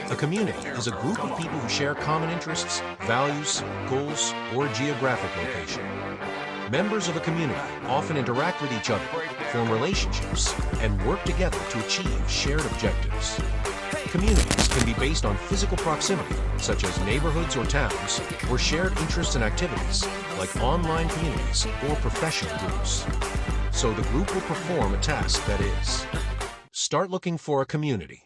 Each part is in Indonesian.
A community is a group of people who share common interests, values, goals, or geographic location. Members of a community often interact with each other, form relationships, and work together to achieve shared objectives. Communities can be based on physical proximity, such as neighborhoods or towns, or shared interests and activities, like online communities or professional groups. So the group will perform a task that is, start looking for a community.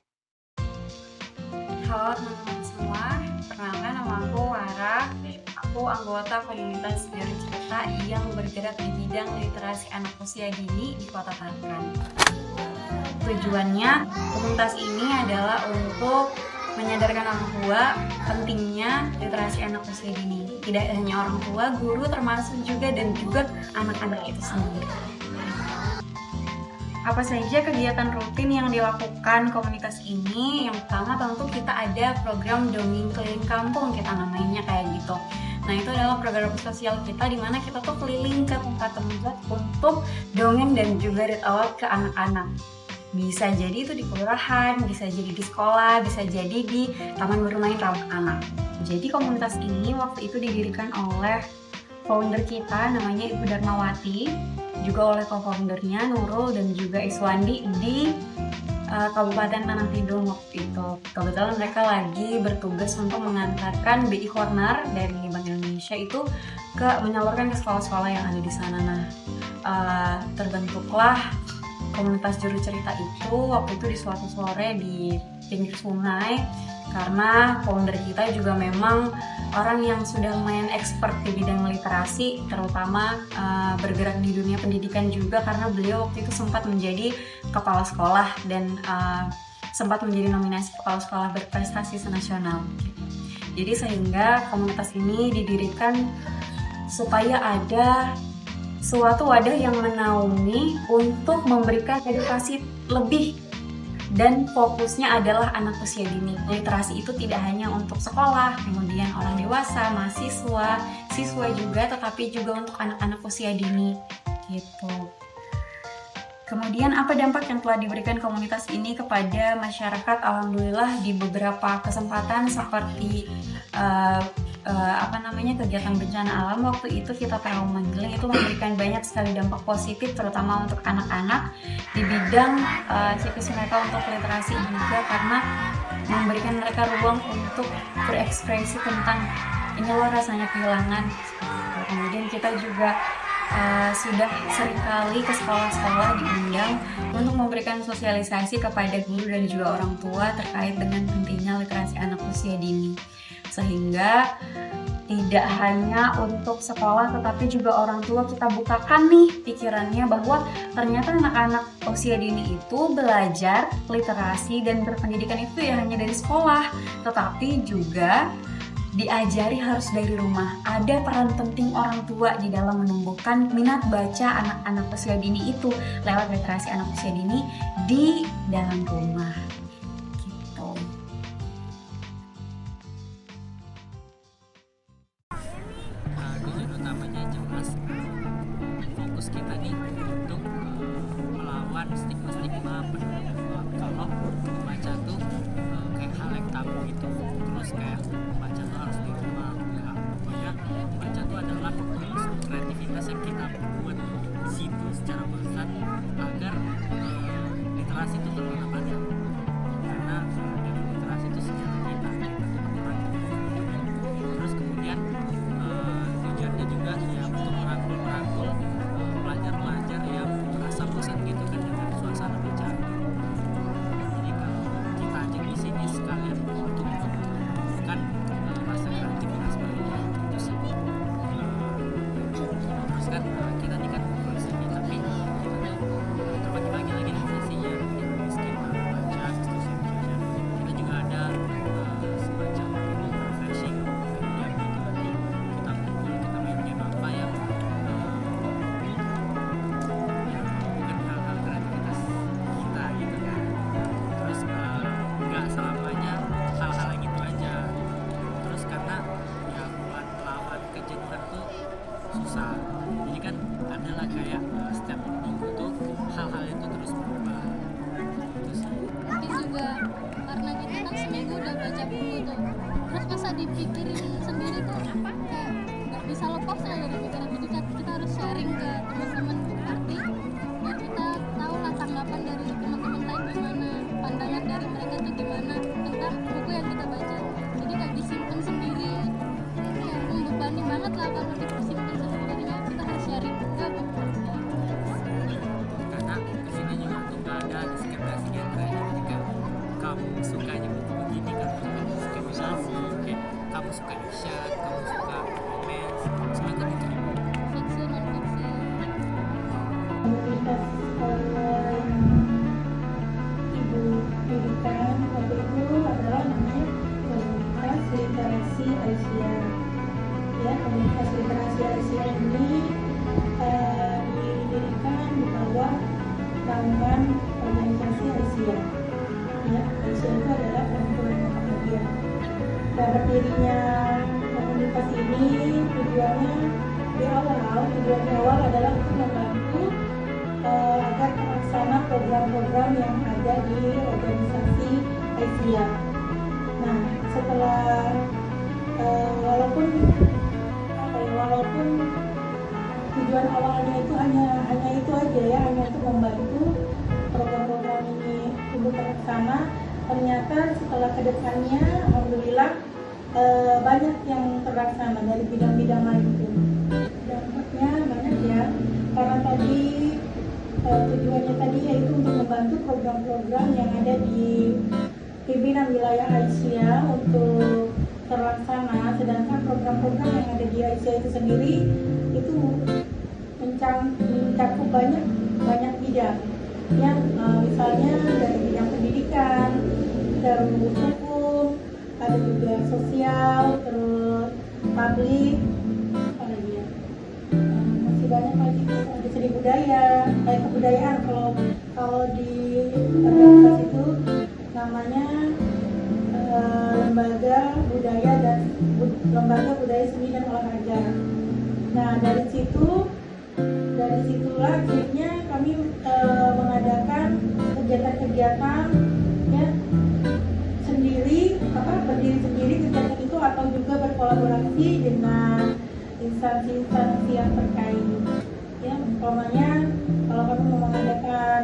Halo teman-teman semua, perkenalkan nama aku Wara. Aku anggota komunitas Juru Cerita yang bergerak di bidang literasi anak usia dini di Kota Tarakan. Tujuannya, komunitas ini adalah untuk menyadarkan orang tua pentingnya literasi anak usia dini. Tidak hanya orang tua, guru termasuk juga dan juga anak-anak itu sendiri. Apa saja kegiatan rutin yang dilakukan komunitas ini? Yang pertama tentu kita ada program dongeng keliling kampung, kita namanya kayak gitu. Nah, itu adalah program sosial kita di mana kita tuh keliling ke tempat-tempat untuk dongeng dan juga read aloud ke anak-anak. Bisa jadi itu di kelurahan, bisa jadi di sekolah, bisa jadi di taman bermain ramah anak. Jadi komunitas ini waktu itu didirikan oleh founder kita namanya Ibu Darmawati, juga oleh co-foundernya Nurul dan juga Iswandi di Kabupaten Tanah Tidung waktu itu. Kebetulan mereka lagi bertugas untuk mengantarkan BI Corner dari Bank Indonesia itu menyalurkan ke sekolah-sekolah yang ada di sana. Nah, terbentuklah komunitas Juru Cerita itu waktu itu di suatu sore di pinggir sungai, karena founder kita juga memang orang yang sudah lumayan expert di bidang literasi, terutama bergerak di dunia pendidikan juga, karena beliau waktu itu sempat menjadi kepala sekolah dan sempat menjadi nominasi kepala sekolah berprestasi senasional. Jadi sehingga komunitas ini didirikan supaya ada suatu wadah yang menaungi untuk memberikan edukasi lebih, dan fokusnya adalah anak usia dini. Literasi itu tidak hanya untuk sekolah, kemudian orang dewasa, mahasiswa, siswa juga, tetapi juga untuk anak-anak usia dini gitu. Kemudian apa dampak yang telah diberikan komunitas ini kepada masyarakat? Alhamdulillah di beberapa kesempatan seperti kegiatan bencana alam waktu itu kita tahu Manggiling itu memberikan banyak sekali dampak positif, terutama untuk anak-anak di bidang siklus mereka untuk literasi juga, karena memberikan mereka ruang untuk berekspresi tentang ini loh rasanya kehilangan. Kemudian kita juga sudah seringkali ke sekolah-sekolah diundang untuk memberikan sosialisasi kepada guru dan juga orang tua terkait dengan pentingnya literasi anak usia dini, sehingga tidak hanya untuk sekolah tetapi juga orang tua kita bukakan nih pikirannya bahwa ternyata anak-anak usia dini itu belajar literasi dan berpendidikan itu ya hanya dari sekolah, tetapi juga diajari harus dari rumah. Ada peran penting orang tua di dalam menumbuhkan minat baca anak-anak usia dini itu lewat literasi anak usia dini di dalam rumah. Gitu. Tujuan utamanya jelas fokus kita nih untuk melawan stigma-stigma kalau baca tuh kayak hal yang tabu gitu, terus kayak baca tuh harus di rumah. Ya, pokoknya baca tuh adalah kreativitas yang kita buat di situ secara besar agar literasi itu tetap ada. dipikirin sendiri tuh kayak nggak bisa lepas lah dari pikiran, jadi kita harus sharing ke teman-teman arti biar kita tahu lah tanggapan dari teman-teman lain gimana, pandangan dari mereka tuh gimana tentang buku yang kita baca. Jadi nggak disimpan sendiri, ya membebani banget lah kalau disimpan sendiri, jadinya kita harus sharing ke buku. Karena di sini juga tuh nggak ada diskriminasi kayak ketika kamu sukanya buku begini, kamu suka diskriminasi, kayak kamu suka action, kamu suka romance, semua itu diterima. Fiksi non fiksi. Komunitas ibu pendidikan waktu itu adalah namanya komunitas literasi Asia. Ya, komunitas literasi Asia ini didirikan di bawah naungan organisasi Asia. Ya, Asia itu adalah perkumpulan Muhammadiyah. Dan berdirinya komunitas ini tujuannya di awal adalah untuk membantu agar terlaksana program-program yang ada di organisasi Asia. Nah, setelah walaupun tujuan awalnya itu hanya itu aja ya, hanya untuk membantu program-program ini untuk terlaksana, ternyata setelah kedepannya alhamdulillah banyak yang terlaksana dari bidang-bidang lain itu. Dampaknya banyak ya, karena tadi tujuannya tadi yaitu untuk membantu program-program yang ada di pimpinan wilayah Asia untuk terlaksana, sedangkan program-program yang ada di Asia itu sendiri itu mencakup banyak bidang ya, misalnya dari bidang pendidikan, terus hukum, ada juga sosial, terus publik, apa lagi ya, masih banyak lagi, ada seni budaya, kebudayaan. Kalau di organisasi itu namanya lembaga budaya seni dan olahraga. Nah, dari situlah akhirnya kami mengadakan kegiatan-kegiatan ya berdiri sendiri kegiatan itu, atau juga berkolaborasi dengan instansi-instansi yang terkait. Ya, umpamanya kalau kami mau mengadakan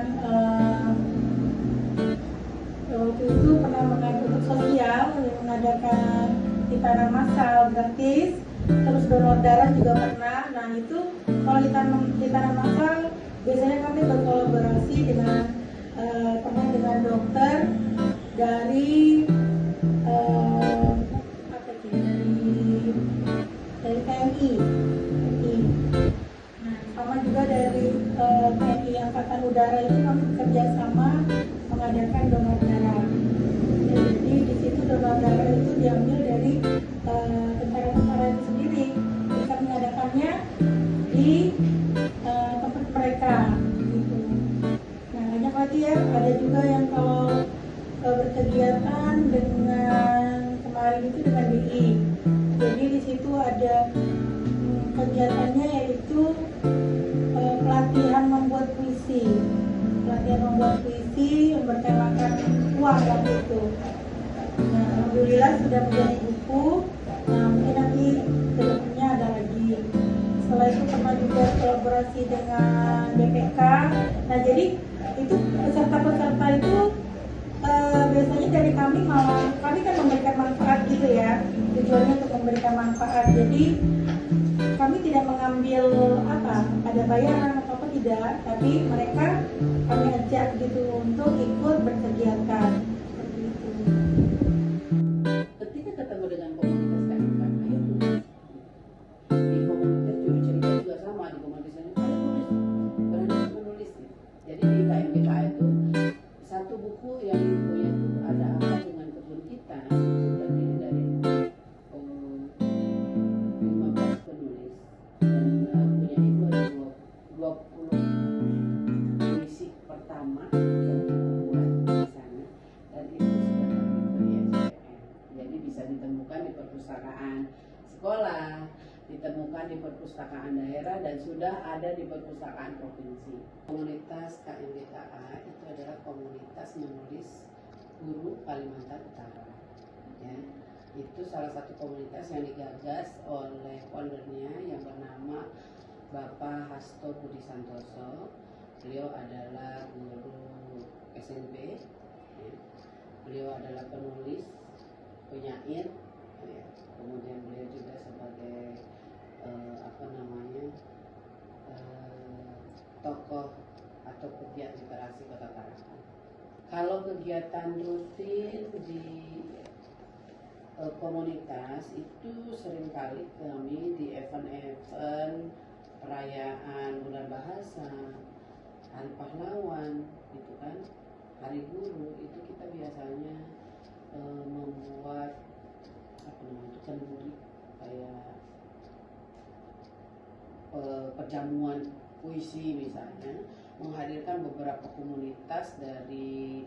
waktu itu pernah mengadakan untuk sosial, mengadakan hitanan massal gratis, terus donor darah juga pernah. Nah, itu kalau hitanan massal biasanya kami berkolaborasi dengan dengan dokter dari dari TNI. Nah, sama juga dari TNI Angkatan Udara itu kami kerjasama mengadakan donor darah. Jadi di situ donor darah itu diambil dari tentara-tentara itu sendiri. Kita mengadakannya di tempat mereka. Gitu. Nah, banyak lagi ya. Ada juga yang kalau berkegiatan dengan kemarin itu dengan BI. Jadi di situ ada kegiatannya yaitu pelatihan membuat puisi yang bertemakan uang waktu itu. Nah, alhamdulillah sudah menjadi buku. Nah, mungkin nanti kedepannya ada lagi. Setelah itu pernah juga kolaborasi dengan BPK. Nah, jadi itu peserta-peserta itu biasanya dari kami kan memberikan manfaat gitu ya, tujuannya untuk memberikan manfaat. Jadi kami tidak mengambil ada bayaran atau apa, tidak, tapi mereka kami ajak gitu untuk ikut berkegiatan seperti itu. Ketika ketemu dengan komunitas KMK, ayo tulis. Di komunitas juru cerita juga sama, di komunitas ini ayo tulis, berani menulis. Jadi di KMK itu satu buku yang punya itu ada apa dengan kebun kita itu terdiri dari 15 penulis, dan punya ibu ada 20 puisi pertama yang dibuat di sana, dan itu sudah terbit di ISBN. Jadi bisa ditemukan di perpustakaan sekolah, ditemukan di perpustakaan daerah, dan sudah ada di perpustakaan provinsi. Komunitas KMBKA itu adalah komunitas menulis guru Kalimantan Utara, ya, itu salah satu komunitas yang digagas oleh foundernya yang bernama Bapak Hasto Budi Santoso. Beliau adalah guru SMP, ya. Beliau adalah penulis, penyair, ya. Kemudian beliau juga sebagai tokoh atau pegiat literasi Kota Tarakan. Kalau kegiatan rutin di komunitas itu seringkali kami di event-event perayaan Bulan Bahasa, Hari Pahlawan, gitu kan, Hari Guru, itu kita biasanya membuat kenduri kayak perjamuan puisi misalnya, menghadirkan beberapa komunitas dari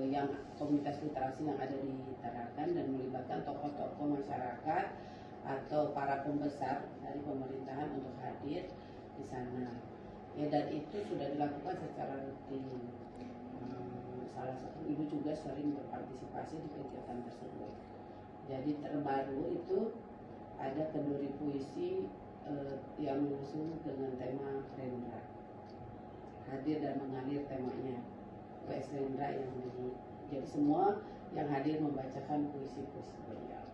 yang komunitas literasi yang ada di Tarakan dan melibatkan tokoh-tokoh masyarakat atau para pembesar dari pemerintahan untuk hadir di sana. Ya, dan itu sudah dilakukan secara rutin. Salah satu ibu juga sering berpartisipasi di kegiatan tersebut. Jadi terbaru itu ada kenduri puisi yang mengusung dengan tema Rendra. Hadir dan mengalir temanya. PS Rendra yang jadi semua yang hadir membacakan puisi-puisi beliau.